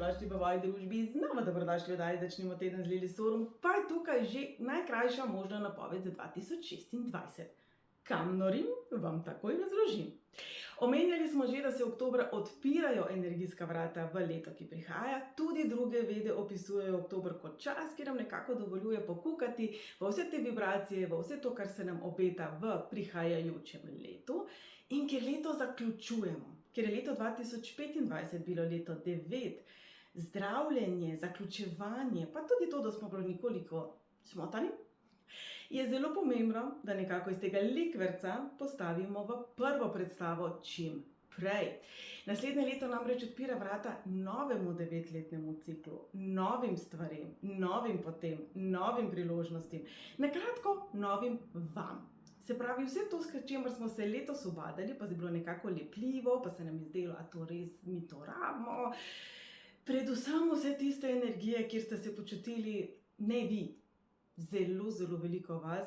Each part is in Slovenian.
dobrodošli v moji družbi, znova dobrodošli v oddaji Začnimo teden z Lili Sorum, pa je tukaj že najkrajša možna napoved za 2026. Kam norim, vam takoj razložim. Omenjali smo že, da se oktobra odpirajo energijska vrata v leto, ki prihaja. Tudi druge vede opisujejo oktober kot čas, ki nam nekako dovoljuje pokukati v vse te vibracije, v vse to, kar se nam obeta v prihajajočem letu in kjer leto zaključujemo. Ker je leto 2025 bilo leto 9, zdravljenje, zaključevanje, pa tudi to, da smo bili nekoliko smotani, je zelo pomembno, da nekako iz tega likverca postavimo v prvo predstavo čim prej. Naslednje leto namreč odpira vrata novemu 9-letnemu ciklu, novim stvarem, novim potem, novim priložnostim, nakratko novim vam. Se pravi, vse to, s čimer smo se letos ubadali, pa je bilo nekako lepljivo, pa se nam je zdelo, a to res mi to rabimo. Predvsem vse tiste energije, kjer ste se počutili, ne vi, zelo, zelo veliko vas,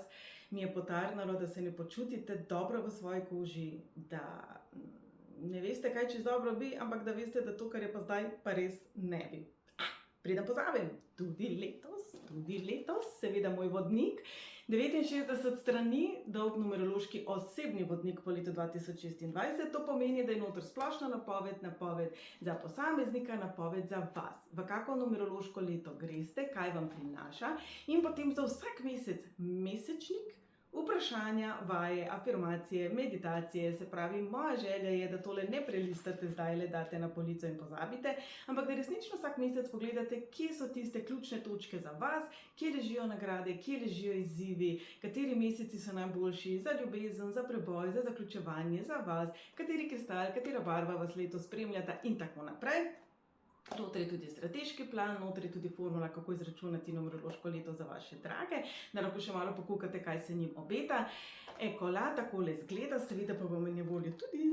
mi je potarnalo, da se ne počutite dobro v svoji koži, da ne veste, kaj čez dobro bi, ampak da veste, da to, kar je pa zdaj, pa res ne bi. Preden pozabim, tudi letos, seveda moj vodnik, 69 strani, dolg numerološki osebni vodnik po letu 2026, to pomeni, da je noter splošna napoved za posameznika, napoved za vas, v kako numerološko leto greste, kaj vam prinaša in potem za vsak mesec mesečnik, vprašanja, vaje, afirmacije, meditacije. Se pravi, moja želja je, da tole ne prelistate zdaj, le date na polico in pozabite, ampak da resnično vsak mesec pogledate, kje so tiste ključne točke za vas, kje ležijo nagrade, kje ležijo izzivi, kateri meseci so najboljši za ljubezen, za preboj, za zaključevanje, za vas, kateri kristal, katera barva vas letos spremljata in tako naprej. Notri je tudi strateški plan, notri je tudi formula, kako izračunati numerološko leto za vaše drage, da lahko še malo pokukate, kaj se njim obeta. Ekola takole zgleda, seveda pa bomo na voljo tudi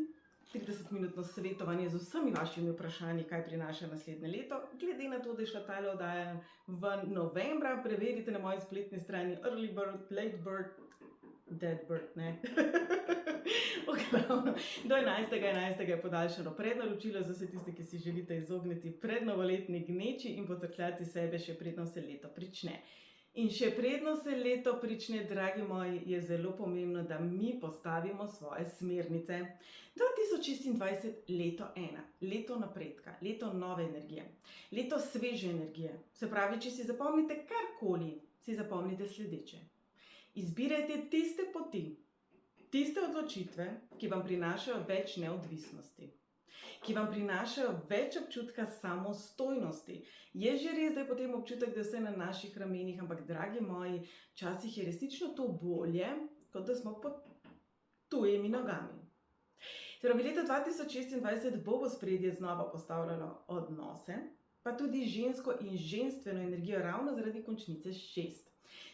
30-minutno svetovanje z vsemi vašimi vprašanji, kaj prinaša naslednje leto. Glede na to, da je šla tale oddaja v novembra, preverite na moji spletni strani Early Bird, Late Bird, Dead Bird, ne? Do 11.11. je podaljšano prednaročilo za vse tiste, ki si želite izogniti prednovoletni gneči in potrkljati sebe, še predno se leto prične. In še predno se leto prične, dragi moji, je zelo pomembno, da mi postavimo svoje smernice. 2026, leto 1, leto napredka, leto nove energije, leto sveže energije. Se pravi, če si zapomnite karkoli, si zapomnite sledeče. Izbirajte tiste poti, tiste odločitve, ki vam prinašajo več neodvisnosti, ki vam prinašajo več občutka samostojnosti. Je že res, da je potem občutek, da je vse na naših ramenih, ampak, dragi moji, včasih je resnično to bolje, kot da smo pod tujimi nogami. Torej, leto 2026 bo v ospredje znova postavljalo odnose, pa tudi žensko in ženstveno energijo ravno zaradi končnice 6.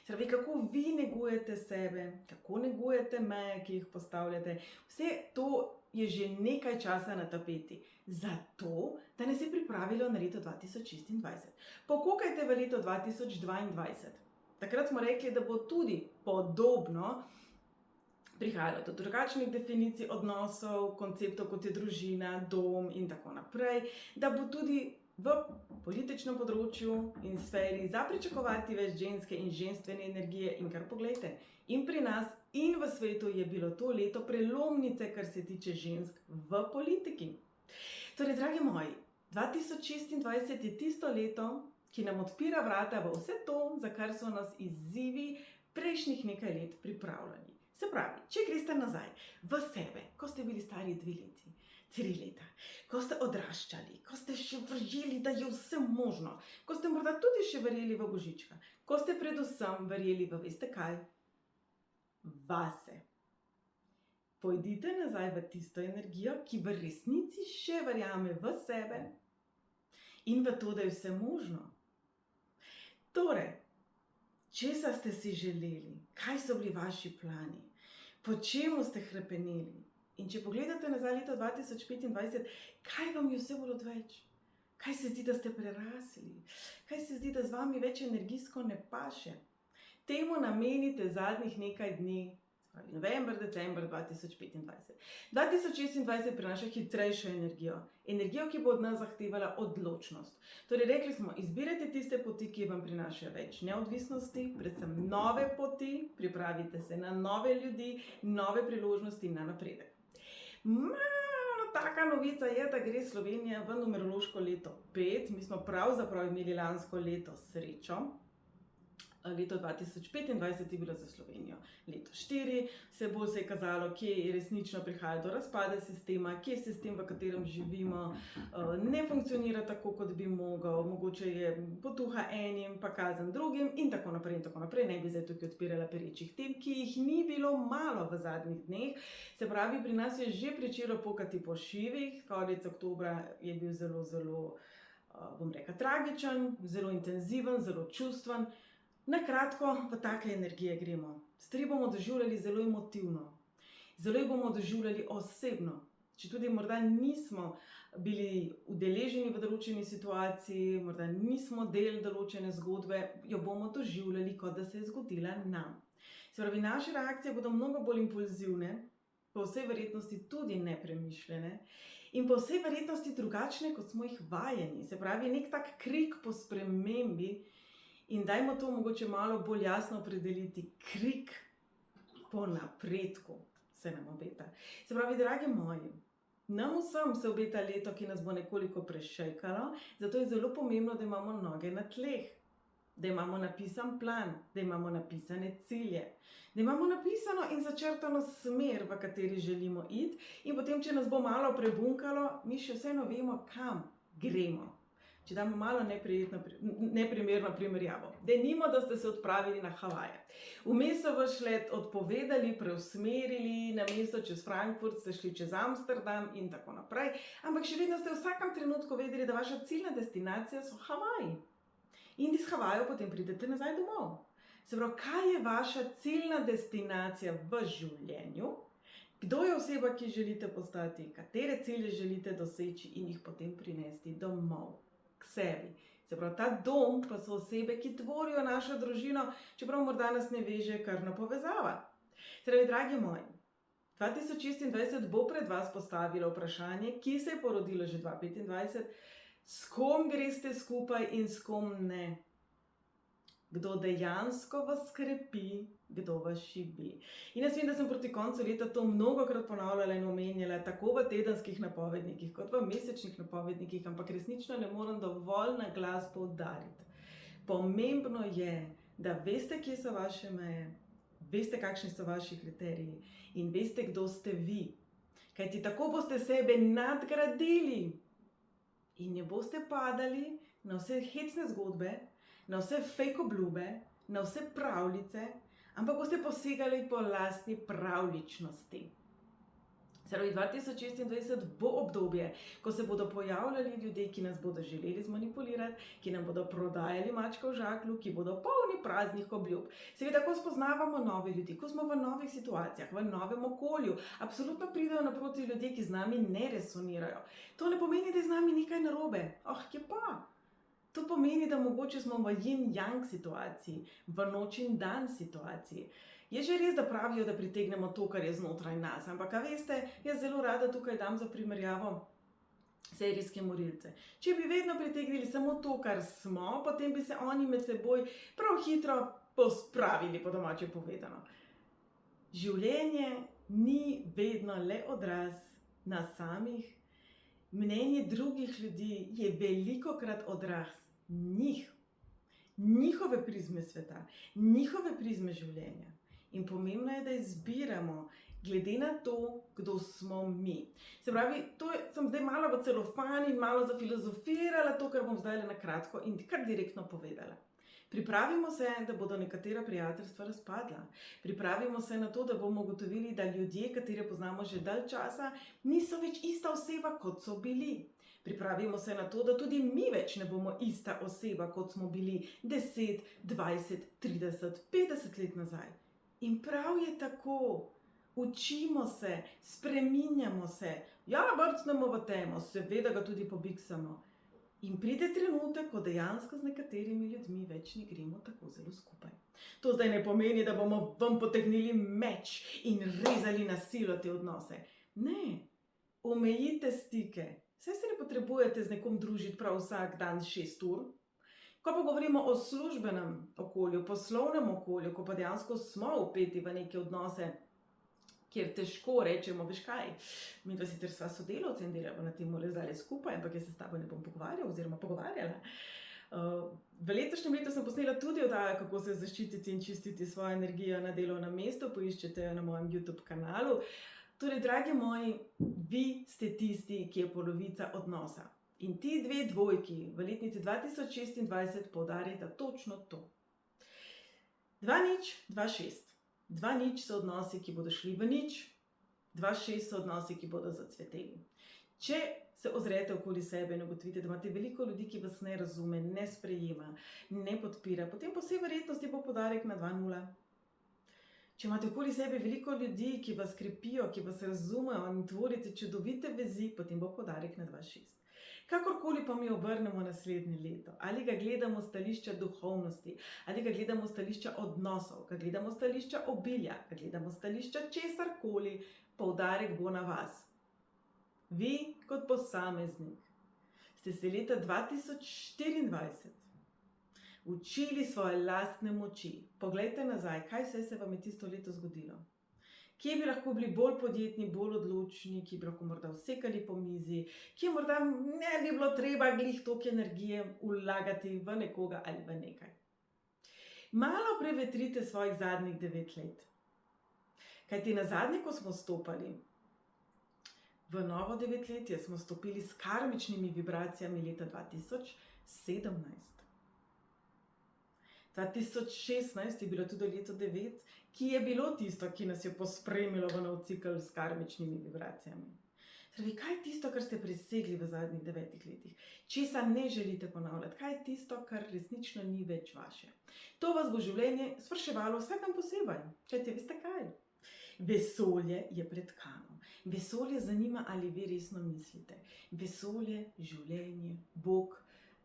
Se pravi, kako vi negujete sebe, kako negujete meje, ki jih postavljate, vse to je že nekaj časa na tapeti. Zato, da nas je pripravilo na leto 2026. Pokukajte v leto 2022. Takrat smo rekli, da bo tudi podobno prihajalo do drugačnih definicij odnosov, konceptov kot je družina, dom in tako naprej, da bo tudi v političnem področju in sferi za pričakovati več ženske in ženstvene energije in kar poglejte. In pri nas in v svetu je bilo to leto prelomnice, kar se tiče žensk v politiki. Torej, dragi moji, 2026 je tisto leto, ki nam odpira vrata v vse to, za kar so nas izzivi prejšnjih nekaj let pripravljeni. Se pravi, če greste nazaj v sebe, ko ste bili stari 2 leti, 3 leta, ko ste odraščali, ko ste še verjeli, da je vse možno, ko ste morda tudi še verjeli v Božička, ko ste predvsem verjeli v veste kaj? Vase. Pojdite nazaj v tisto energijo, ki v resnici še verjame v sebe in v to, da je vse možno. Torej, česa ste si želeli, kaj so bili vaši plani, po čemu ste hrepeneli. In če pogledate nazaj leto 2025, kaj vam je vse bilo odveč? Kaj se zdi, da ste prerasli? Kaj se zdi, da z vami več energijsko ne paše? Temu namenite zadnjih nekaj dni pravi november, december 2025. 2026 prinaša hitrejšo energijo, energijo, ki bo od nas zahtevala odločnost. Torej, rekli smo, izbirajte tiste poti, ki vam prinašajo več neodvisnosti, predvsem nove poti, pripravite se na nove ljudi, nove priložnosti in na napredek. Malo taka novica je, da gre Slovenija v numerološko leto 5. Mi smo pravzaprav imeli lansko leto srečo. Leto 2025 je bilo za Slovenijo leto 4, vse bolj se je kazalo, kje resnično prihaja do razpada sistema, kje sistem, v katerem živimo, ne funkcionira tako, kot bi mogel, mogoče je potuha enim, pa kazen drugim in tako naprej in tako naprej. Ne bi zdaj tukaj odpirala perečih tem, ki jih ni bilo malo v zadnjih dneh. Se pravi, pri nas je že pričelo pokati po šivih, konec oktobra je bil zelo, bom rekla, tragičen, zelo intenziven, zelo čustven. Na kratko, v take energije gremo. Stvari bomo doživljali zelo emotivno, zelo jih bomo doživljali osebno. Če tudi morda nismo bili udeleženi v določeni situaciji, morda nismo del določene zgodbe, jo bomo doživljali, kot da se je zgodila nam. Se pravi, naše reakcije bodo mnogo bolj impulzivne, po vsej verjetnosti tudi nepremišljene in po vsej verjetnosti drugačne, kot smo jih vajeni. Se pravi, nek tak krik po spremembi. In dajmo to mogoče malo bolj jasno opredeliti, krik po napredku se nam obeta. Se pravi, dragi moji, nam vsem se obeta leto, ki nas bo nekoliko prešejkalo, zato je zelo pomembno, da imamo noge na tleh, da imamo napisan plan, da imamo napisane cilje, da imamo napisano in začrtano smer, v kateri želimo iti in potem, če nas bo malo prebunkalo, mi še vseeno vemo, kam gremo. Če damo malo neprimerno primerjavo. Denimo, da ste se odpravili na Havaje. Vmes so vaš let odpovedali, preusmerili, namesto čez Frankfurt ste šli čez Amsterdam in tako naprej. Ampak še vedno ste v vsakem trenutku vedeli, da vaša ciljna destinacija so Havaji. In iz Havajev potem pridete nazaj domov. Se pravi, kaj je vaša ciljna destinacija v življenju? Kdo je oseba, ki želite postati? Katere cilje želite doseči in jih potem prinesti domov? Sebi. Se pravi, ta dom pa so osebe, ki tvorijo našo družino, čeprav morda nas ne veže karna povezava. Torej, dragi moji, 2026 bo pred vas postavilo vprašanje, ki se je porodilo že 2025, s kom greste skupaj in s kom ne. Kdo dejansko vas krepi, kdo vas šibi. In jaz vem, da sem proti koncu leta to mnogokrat ponavljala in omenjala, tako v tedenskih napovednikih, kot v mesečnih napovednikih, ampak resnično ne morem dovolj na glas poudariti. Pomembno je, da veste, kje so vaše meje, veste, kakšni so vaši kriteriji in veste, kdo ste vi. Kajti tako boste sebe nadgradili in ne boste padali na vse hecne zgodbe, na vse fake obljube, na vse pravljice, ampak boste posegali po lastni pravličnosti. Torej, 2026 bo obdobje, ko se bodo pojavljali ljudje, ki nas bodo želeli zmanipulirati, ki nam bodo prodajali mačka v žaklju, ki bodo polni praznih obljub. Seveda, ko spoznavamo nove ljudi, ko smo v novih situacijah, v novem okolju, absolutno pridejo naproti ljudje, ki z nami ne resonirajo. To ne pomeni, da je z nami nekaj narobe. Kje pa? To pomeni, da mogoče smo v yin-yang situaciji, v noč in dan situaciji. Je že res, da pravijo, da pritegnemo to, kar je znotraj nas, ampak veste, jaz zelo rada tukaj dam za primerjavo serijske morilce. Če bi vedno pritegnili samo to, kar smo, potem bi se oni med seboj prav hitro pospravili, po domače povedano. Življenje ni vedno le odraz nas samih, mnenje drugih ljudi je velikokrat odraz njih, njihove prizme sveta, njihove prizme življenja. In pomembno je, da izbiramo glede na to, kdo smo mi. Se pravi, sem zdaj malo v celofan in malo zafilozofirala to, kar bom zdaj na kratko in kar direktno povedala. Pripravimo se, da bodo nekatera prijateljstva razpadla. Pripravimo se na to, da bomo ugotovili, da ljudje, katere poznamo že dalj časa, niso več ista oseba, kot so bili. Pripravimo se na to, da tudi mi več ne bomo ista oseba, kot smo bili 10, 20, 30, 50 let nazaj. In prav je tako. Učimo se, spreminjamo se. Ja, brcnemo v temo, seveda ga tudi pobiksamo. In pride trenutek, ko dejansko z nekaterimi ljudmi več ne gremo tako zelo skupaj. To zdaj ne pomeni, da bomo vam potegnili meč in rezali na silo te odnose. Ne, omejite stike. Saj se ne potrebujete z nekom družiti prav vsak dan 6 ur. Ko pa govorimo o službenem okolju, poslovnem okolju, ko pa dejansko smo vpeti v neke odnose, kjer težko rečemo, veš kaj, mi pa sicer sva sodelavca in delava na tem zdaj skupaj, ampak jaz se s tabo ne bom pogovarjal oziroma pogovarjala. V letošnjem letu sem posnela tudi oddajo, kako se zaščititi in čistiti svojo energijo na delovnem mestu, poiščete jo na mojem YouTube kanalu. Torej, dragi moji, vi ste tisti, ki je polovica odnosa. In ti 2 dvojki v letnici 2026 poudarjata točno to. 2-0, 2-6. 2-0 so odnosi, ki bodo šli v nič, 2-6 so odnosi, ki bodo zacveteli. Če se ozrete okoli sebe in ugotovite, da imate veliko ljudi, ki vas ne razume, ne sprejema, ne podpira, potem po vsej verjetnosti bo poudarek na 2-0. Če imate okoli sebe veliko ljudi, ki vas krepijo, ki vas razumejo in tvorite čudovite vezi, potem bo poudarek na 2-6. Kakorkoli pa mi obrnemo naslednje leto, ali ga gledamo s stališča duhovnosti, ali ga gledamo s stališča odnosov, ga gledamo s stališča obilja, ga gledamo s stališča česarkoli, poudarek bo na vas. Vi kot posameznik ste se leta 2024 učili svoje lastne moči. Poglejte nazaj, kaj vse se vam je tisto leto zgodilo. Kje bi lahko bili bolj podjetni, bolj odločni, ki bi lahko morda vsekali po mizi, kje morda ne bi bilo treba glih toliko energije vlagati v nekoga ali v nekaj. Malo prevetrite svojih zadnjih 9 let. Kajti nazadnje, ko smo stopali v novo 9-letje, smo stopili s karmičnimi vibracijami leta 2017. 2016 je bilo tudi leto 9, ki je bilo tisto, ki nas je pospremilo v nov cikel s karmičnimi vibracijami. Torej, kaj je tisto, kar ste presegli v zadnjih 9 letih? Česa ne želite ponavljati? Kaj je tisto, kar resnično ni več vaše? To vas bo življenje spraševalo vsakam posebej. Čajte, veste kaj? Vesolje je pred kanom. Vesolje zanima, ali vi resno mislite. Vesolje, življenje, Bog,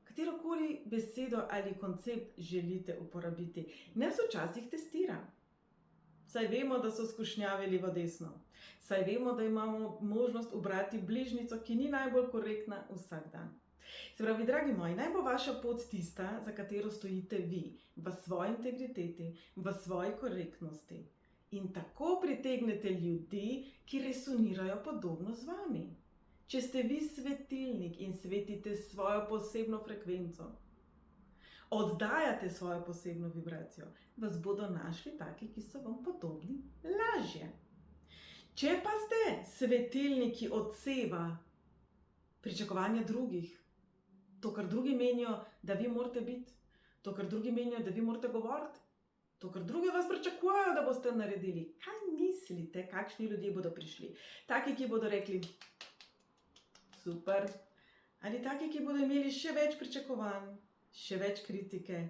katerokoli besedo ali koncept želite uporabiti, nas včasih testira. Saj vemo, da so skušnjave levo desno. Saj vemo, da imamo možnost ubrati bližnjico, ki ni najbolj korektna vsak dan. Se pravi, dragi moji, naj bo vaša pot tista, za katero stojite vi, v svoji integriteti, v svoji korektnosti. In tako pritegnete ljudi, ki resonirajo podobno z vami. Če ste vi svetilnik in svetite svojo posebno frekvenco, oddajate svojo posebno vibracijo, vas bodo našli taki, ki so vam podobni, lažje. Če pa ste svetilniki odseva pričakovanja drugih, to, kar drugi menijo, da vi morate biti, to, kar drugi menijo, da vi morate govoriti, to, kar drugi vas pričakujejo, da boste naredili, kaj mislite, kakšni ljudje bodo prišli? Taki, ki bodo rekli super, ali taki, ki bodo imeli še več pričakovanj, še več kritike,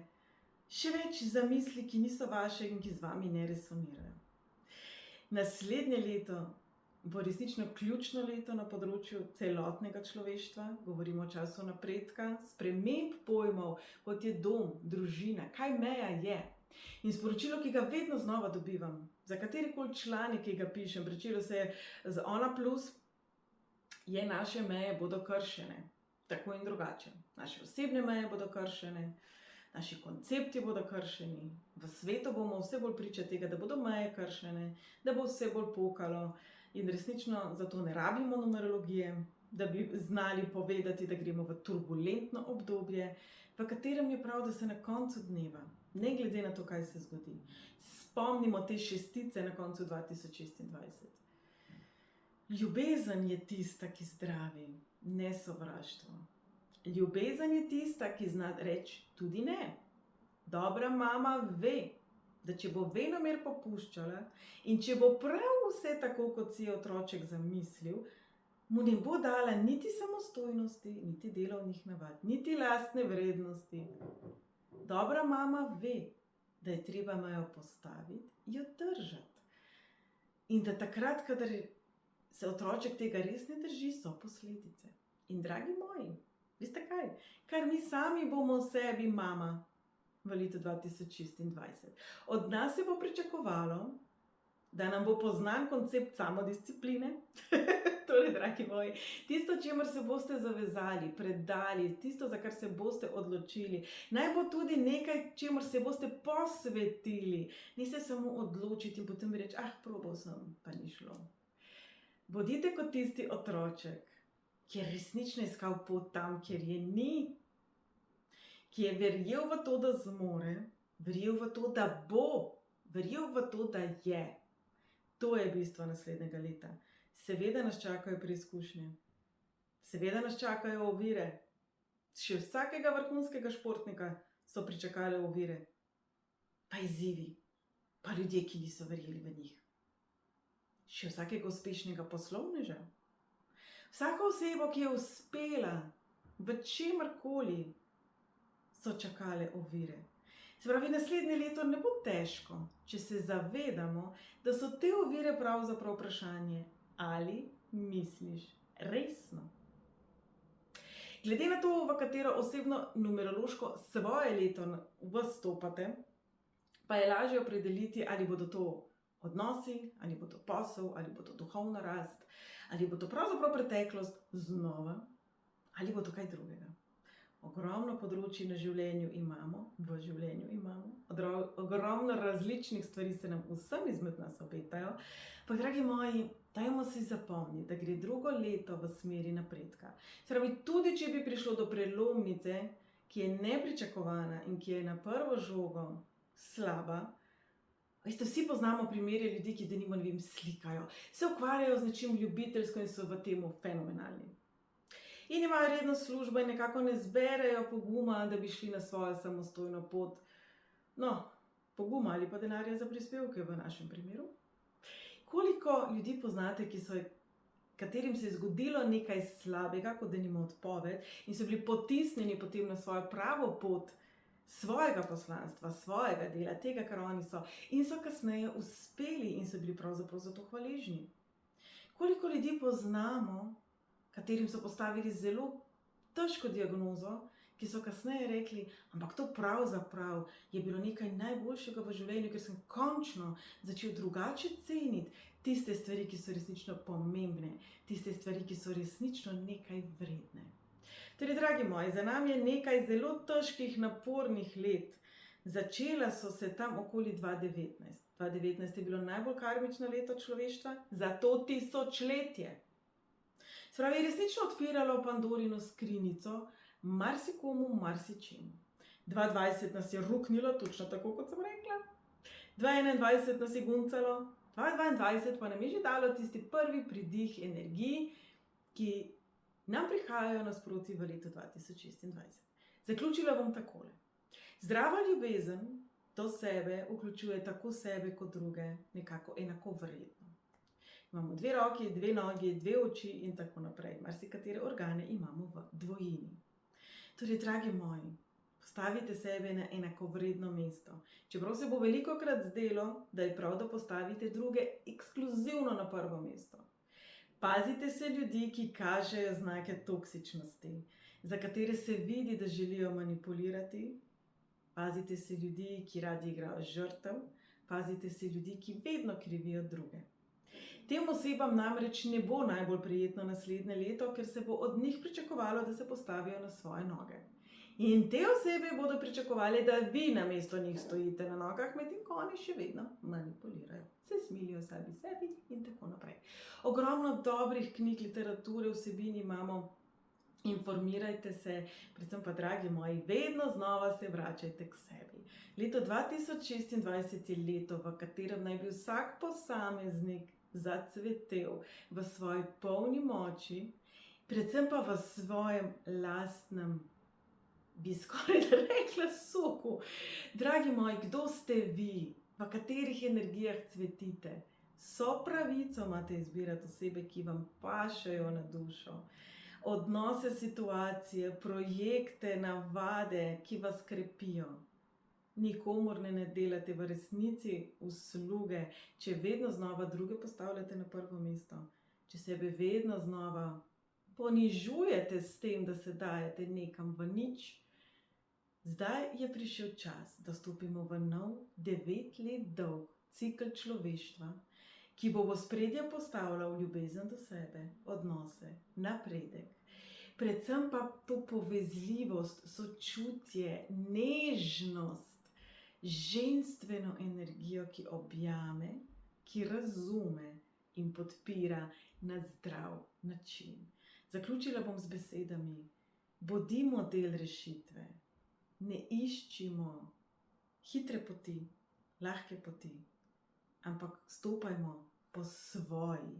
še več zamisli, ki niso vaše in ki z vami ne resonirajo. Naslednje leto bo resnično ključno leto na področju celotnega človeštva, govorimo o času napredka, sprememb pojmov, kot je dom, družina, kaj meja je. In sporočilo, ki ga vedno znova dobivam, za katerikoli članek, ki ga pišem, pričelo se je z Ona Plus, je naše meje bodo kršene, tako in drugače. Naše osebne meje bodo kršene, naši koncepti bodo kršeni, v svetu bomo vse bolj priča tega, da bodo meje kršene, da bo vse bolj pokalo in resnično zato ne rabimo numerologije, da bi znali povedati, da gremo v turbulentno obdobje, v katerem je prav, da se na koncu dneva, ne glede na to, kaj se zgodi, spomnimo te šestice na koncu 2026. Ljubezen je tista, ki zdravi, ne sovraštvo. Ljubezen je tista, ki zna reči tudi ne. Dobra mama ve, da če bo venomer popuščala in če bo prav vse tako, kot si je otroček zamislil, mu ne bo dala niti samostojnosti, niti delovnih navad, niti lastne vrednosti. Dobra mama ve, da je treba mejo postaviti, jo držati. In da takrat, kadar se otroček tega res ne drži, so posledice. In dragi moji, Veste kaj? Kar mi sami bomo sebi mama v letu 2026. Od nas se bo pričakovalo, da nam bo poznan koncept samodiscipline. Torej, dragi moji, tisto, čemer se boste zavezali, predali, tisto, za kar se boste odločili, naj bo tudi nekaj, čemer se boste posvetili. Ni se samo odločiti in potem reči, probal sem, pa ni šlo. Bodite kot tisti otroček, ki je resnično iskal pot tam, kjer je ni, ki je verjel v to, da zmore, verjel v to, da bo, verjel v to, da je. To je bistvo naslednjega leta. Seveda nas čakajo preizkušnje, seveda nas čakajo ovire. Še vsakega vrhunskega športnika so pričakale ovire, pa izzivi, pa ljudje, ki niso verjeli v njih. Še vsakega uspešnega poslovneža, vsako osebo, ki je uspela v čemarkoli, so čakale ovire. Se pravi, naslednje leto ne bo težko, če se zavedamo, da so te ovire pravzaprav vprašanje, ali misliš resno. Glede na to, v katero osebno numerološko svoje leto vstopate, pa je lažje opredeliti, ali bodo to odnosi, ali bo to posel, ali bo to duhovna rast, ali bo to pravzaprav preteklost znova, ali bo to kaj drugega. Ogromno področji v življenju imamo, ogromno različnih stvari se nam vsem izmed nas obetajo, pa dragi moji, dajmo si zapomniti, da gre drugo leto v smeri napredka. Se pravi, tudi če bi prišlo do prelomnice, ki je nepričakovana in ki je na prvo žogo slaba, veste, vsi poznamo primere ljudi, ki denimo, slikajo, se ukvarjajo z nečim ljubiteljsko in so v temu fenomenalni. In imajo redno službo in nekako ne zberejo poguma, da bi šli na svojo samostojno pot. No, poguma ali pa denarja za prispevke v našem primeru. Koliko ljudi poznate, katerim se je zgodilo nekaj slabega, kot denimo odpoved, in so bili potisnjeni potem na svojo pravo pot svojega poslanstva, svojega dela, tega, kar oni so, in so kasneje uspeli in so bili pravzaprav za to hvaležni. Koliko ljudi poznamo, katerim so postavili zelo težko diagnozo, ki so kasneje rekli, ampak to pravzaprav je bilo nekaj najboljšega v življenju, ker sem končno začel drugače ceniti tiste stvari, ki so resnično pomembne, tiste stvari, ki so resnično nekaj vredne. Torej, dragi moji, za nami je nekaj zelo težkih, napornih let. Začela so se tam okoli 2019. 2019 je bilo najbolj karmično leto človeštva za to tisočletje. Se pravi, resnično odpiralo Pandorino skrinjico marsikomu, marsičemu. 2020 nas je ruknilo, točno tako, kot sem rekla. 2021 nas je guncalo, 2022 pa nam je že dalo tisti prvi pridih energij, ki nam prihajajo nasproti v letu 2026. Zaključila bom takole. Zdrava ljubezen do sebe vključuje tako sebe kot druge nekako enakovredno. Imamo 2 roki, 2 nogi, 2 oči in tako naprej. Marsikatere organe imamo v dvojini. Torej, dragi moji, postavite sebe na enakovredno mesto. Čeprav se bo velikokrat zdelo, da je prav, da postavite druge ekskluzivno na prvo mesto. Pazite se ljudi, ki kažejo znake toksičnosti, za katere se vidi, da želijo manipulirati. Pazite se ljudi, ki radi igrajo žrtev. Pazite se ljudi, ki vedno krivijo druge. Tem osebam namreč ne bo najbolj prijetno naslednje leto, ker se bo od njih pričakovalo, da se postavijo na svoje noge. In te osebe bodo pričakovali, da vi namesto njih stojite na nogah, medtem ko oni še vedno manipulirajo. Se smilijo sebi in tako naprej. Ogromno dobrih knjig, literature, vsebin imamo. Informirajte se, predvsem pa, dragi moji, vedno znova se vračajte k sebi. Leto 2026 je leto, v katerem naj bi vsak posameznik zacvetel v svoji polni moči, predvsem pa v svojem lastnem, bi skoraj da rekla, soku. Dragi moji, kdo ste vi? V katerih energijah cvetite? So pravico imate izbirati osebe, ki vam pašejo na dušo. Odnose, situacije, projekte, navade, ki vas krepijo. Nikomur ne delate v resnici usluge, če vedno znova druge postavljate na prvo mesto, če sebe vedno znova ponižujete s tem, da se dajete nekam v nič. Zdaj je prišel čas, da stopimo v nov 9 let dolg cikel človeštva, ki bo v ospredje postavljal ljubezen do sebe, odnose, napredek. Predvsem pa to povezljivost, sočutje, nežnost, ženstveno energijo, ki objame, ki razume in podpira na zdrav način. Zaključila bom z besedami: bodimo del rešitve. Ne iščimo hitre poti, lahke poti, ampak stopajmo po svoji